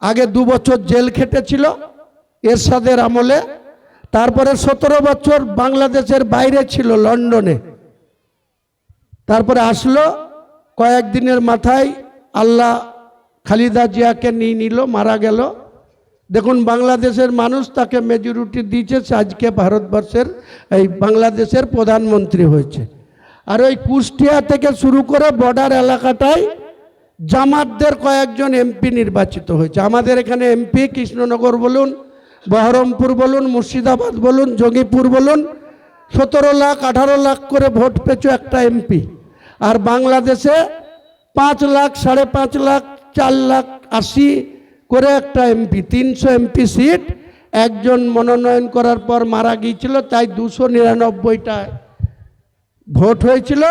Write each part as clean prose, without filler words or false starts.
আগে 2 বছর জেল খেটেছিল এরশাদের আমলে, তারপরে 17 বছর বাংলাদেশের বাইরে ছিল লন্ডনে, তারপরে আসলো। কয়েকদিনের মাথায় আল্লাহ খালেদা জিয়াকে নিয়ে নিল, মারা গেল। দেখুন বাংলাদেশের মানুষ তাকে মেজরিটি দিয়েছে, আজকে ভারতবর্ষের এই বাংলাদেশের প্রধানমন্ত্রী হয়েছে। আর ওই কুষ্টিয়া থেকে শুরু করে বর্ডার এলাকাটায় জামাতদের কয়েকজন এমপি নির্বাচিত হয়েছে। আমাদের এখানে এমপি কৃষ্ণনগর বলুন, বহরমপুর বলুন, মুর্শিদাবাদ বলুন, জঙ্গিপুর বলুন, 17 লাখ 18 লাখ করে ভোট পেয়েছে একটা এমপি। আর বাংলাদেশে 5 লাখ 5.5 লাখ 4 লাখ 80 করে একটা এমপি, 300 এমপি সিট। একজন মনোনয়ন করার পর মারা গিয়েছিল, তাই 299টা ভোট হয়েছিল।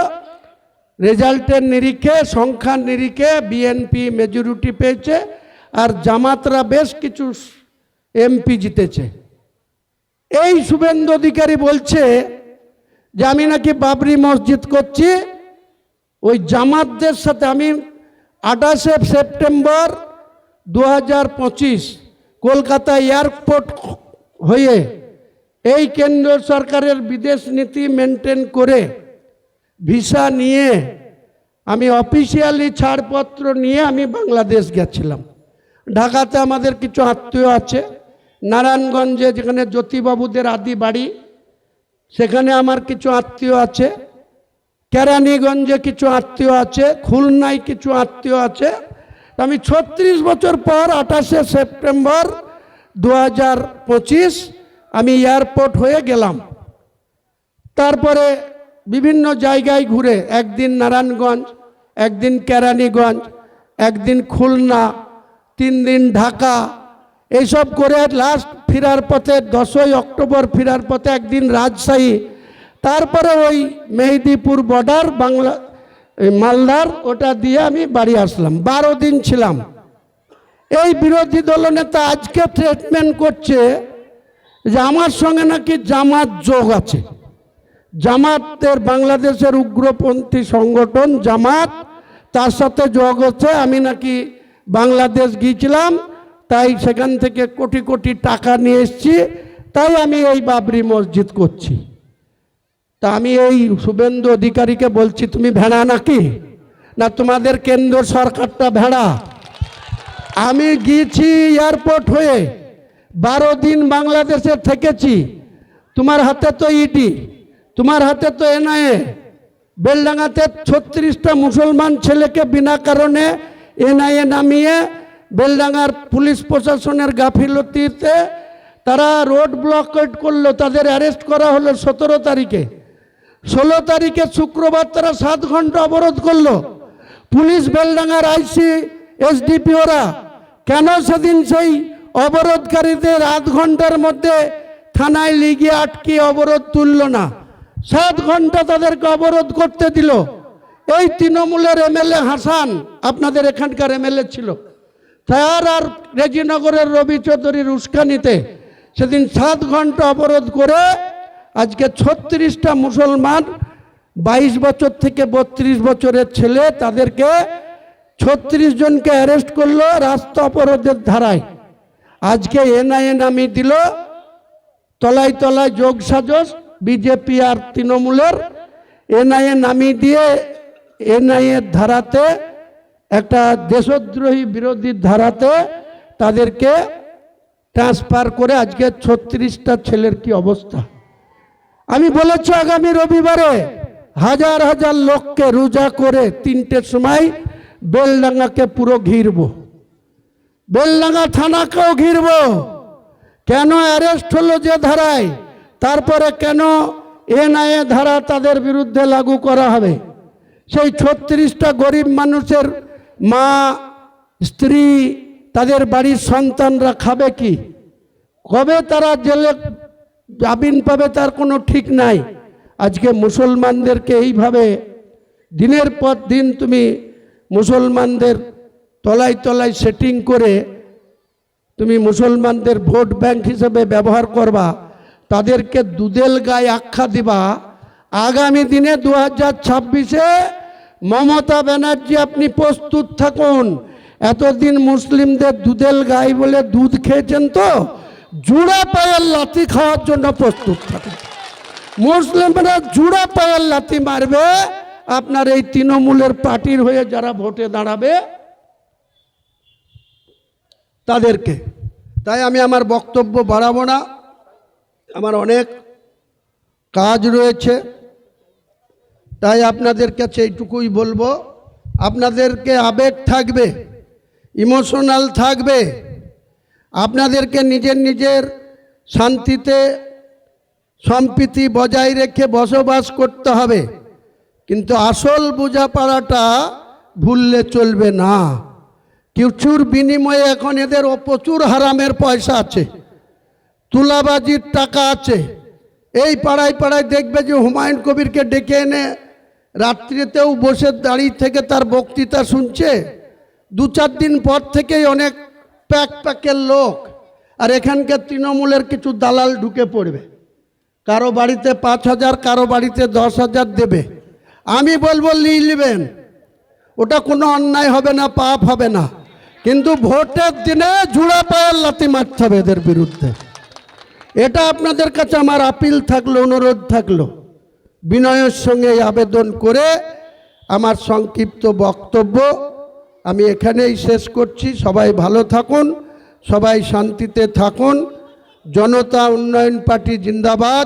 রেজাল্টের নিরিখে, সংখ্যার নিরিখে বিএনপি মেজরিটি পেয়েছে, আর জামাতরা বেশ কিছু এমপি জিতেছে। এই শুভেন্দু অধিকারী বলছে যে আমি নাকি বাবরি মসজিদ করছি ওই জামাতদের সাথে। আমি 28 সেপ্টেম্বর 2025 কলকাতা এয়ারপোর্ট হয়ে এই কেন্দ্র সরকারের বিদেশ নীতি মেনটেন করে ভিসা নিয়ে আমি অফিসিয়ালি ছাড়পত্র নিয়ে আমি বাংলাদেশ গেছিলাম। ঢাকাতে আমাদের কিছু আত্মীয় আছে, নারায়ণগঞ্জে যেখানে জ্যোতিবাবুদের আদি বাড়ি সেখানে আমার কিছু আত্মীয় আছে, কেরানীগঞ্জে কিছু আত্মীয় আছে, খুলনায় কিছু আত্মীয় আছে। আমি 36 বছর পর 28 সেপ্টেম্বর 2025 আমি এয়ারপোর্ট হয়ে গেলাম। তারপরে বিভিন্ন জায়গায় ঘুরে, একদিন নারায়ণগঞ্জ, একদিন কেরানীগঞ্জ, একদিন খুলনা, 3 দিন ঢাকা, এইসব করে লাস্ট ফেরার পথে 10ই অক্টোবর ফেরার পথে একদিন রাজশাহী, তারপরে ওই মেহেদিপুর বর্ডার বাংলা মালদার, ওটা দিয়ে আমি বাড়ি আসলাম। 12 দিন ছিলাম। এই বিরোধী দলনেতা আজকে ট্রিটমেন্ট করছে যে আমার সঙ্গে নাকি জামাত যোগ আছে। জামাতের বাংলাদেশের উগ্রপন্থী সংগঠন জামাত, তার সাথে যোগ হচ্ছে। আমি নাকি বাংলাদেশ গিয়েছিলাম, তাই সেখান থেকে কোটি কোটি টাকা নিয়ে এসেছি, তাই আমি এই বাবরি মসজিদ করছি। তা আমি এই শুভেন্দু অধিকারীকে বলছি, তুমি ভেড়া নাকি, না তোমাদের কেন্দ্র সরকারটা ভেড়া? আমি গিয়েছি এয়ারপোর্ট হয়ে, 12 দিন বাংলাদেশে থেকেছি। তোমার হাতে তো ইডি, তোমার হাতে তো এনআইএ। বেলডাঙ্গাতে 36টা মুসলমান ছেলেকে বিনা কারণে এনআইএ নামিয়ে বেলডাঙ্গার পুলিশ প্রশাসনের গাফিলতিতে তারা রোড ব্লকেট করলো, তাদের অ্যারেস্ট করা হলো 17 তারিখে। 16 তারিখে শুক্রবার তারা 7 ঘন্টা অবরোধ করলো। পুলিশ, বেলডাঙ্গার আইসি, এসডিপিওরা কেন সেদিন সেই অবরোধকারীদের 8 ঘন্টার মধ্যে থানায় লিগিয়ে আটকে অবরোধ তুলল না? 7 ঘন্টা তাদেরকে অবরোধ করতে দিল। এই তৃণমূলের এমএলএ হাসান, আপনাদের এখানকার এমএলএ ছিল, তার আর রেজিনগরের রবি চৌধুরীর উস্কানিতে সেদিন 7 ঘন্টা অবরোধ করে আজকে 36টা মুসলমান 22 বছর থেকে 32 বছরের ছেলে, তাদেরকে 36 জনকে অ্যারেস্ট করলো রাস্তা অবরোধের ধারায়। আজকে এনআইএ নামিয়ে দিল। তলায় তলায় যোগ সাজস বিজেপি আর তৃণমূলের। এনআইএ নামিয়ে দিয়ে এনআইএর ধারাতে, একটা দেশদ্রোহী বিরোধী ধারাতে তাদেরকে ট্রান্সফার করে আজকে 36টা ছেলের কি অবস্থা। আমি বলেছি আগামী রবিবারে হাজার হাজার লোককে রোজা করে 3টের সময় বেলডাঙ্গাকে পুরো ঘিরব, বেলডাঙ্গা থানাকেও ঘিরব। কেন অ্যারেস্ট হলো যে ধারায়, তারপরে কেন এনআইএ ধারা তাদের বিরুদ্ধে লাগু করা হবে? সেই 36টা গরিব মানুষের মা, স্ত্রী, তাদের বাড়ির সন্তানরা খাবে কি? কবে তারা জেলে জামিন পাবে তার কোনো ঠিক নাই। আজকে মুসলমানদেরকে এইভাবে দিনের পর দিন তুমি মুসলমানদের তলায় তলায় সেটিং করে তুমি মুসলমানদের ভোট ব্যাংক হিসেবে ব্যবহার করবা, তাদেরকে দুদেল গায়ে আখ্যা দিবা। আগামী দিনে 2026-এ মমতা ব্যানার্জি আপনি প্রস্তুত থাকুন। এতদিন মুসলিমদের দুধেল গাই বলে দুধ খেয়েছেন, তো জুড়া পায়ের লাথি খাওয়ার জন্য প্রস্তুত থাকেন। মুসলিমরা জুড়া পায়ের লাথি মারবে আপনার এই তৃণমূলের পার্টির হয়ে যারা ভোটে দাঁড়াবে তাদেরকে। তাই আমি আমার বক্তব্য বাড়াবো না, আমার অনেক কাজ রয়েছে। তাই আপনাদের কাছে এইটুকুই বলবো, আপনাদেরকে আবেগ থাকবে, ইমোশনাল থাকবে, আপনাদেরকে নিজের নিজের শান্তিতে সম্প্রীতি বজায় রেখে বসবাস করতে হবে, কিন্তু আসল বোঝাপড়াটা ভুললে চলবে না। কিছুর বিনিময়ে এখন এদের প্রচুর হারামের পয়সা আছে, তুলাবাজির টাকা আছে। এই পাড়ায় পাড়ায় দেখবে যে হুমায়ুন কবিরকে ডেকে এনে রাত্রিতেও বসে দাঁড়িয়ে থেকে তার বক্তৃতা শুনছে, 2-4 দিন পর থেকেই অনেক প্যাকের লোক আর এখানকার তৃণমূলের কিছু দালাল ঢুকে পড়বে, কারো বাড়িতে 5,000 কারো বাড়িতে 10,000 দেবে। আমি বলবো নিলেন, ওটা কোনো অন্যায় হবে না, পাপ হবে না, কিন্তু ভোটের দিনে জুড়া পায়ের লাথি মারতে হবে এদের বিরুদ্ধে। এটা আপনাদের কাছে আমার আপিল থাকলো, অনুরোধ থাকলো। বিনয়ের সঙ্গে আবেদন করে আমার সংক্ষিপ্ত বক্তব্য আমি এখানেই শেষ করছি। সবাই ভালো থাকুন, সবাই শান্তিতে থাকুন। জনতা উন্নয়ন পার্টি জিন্দাবাদ।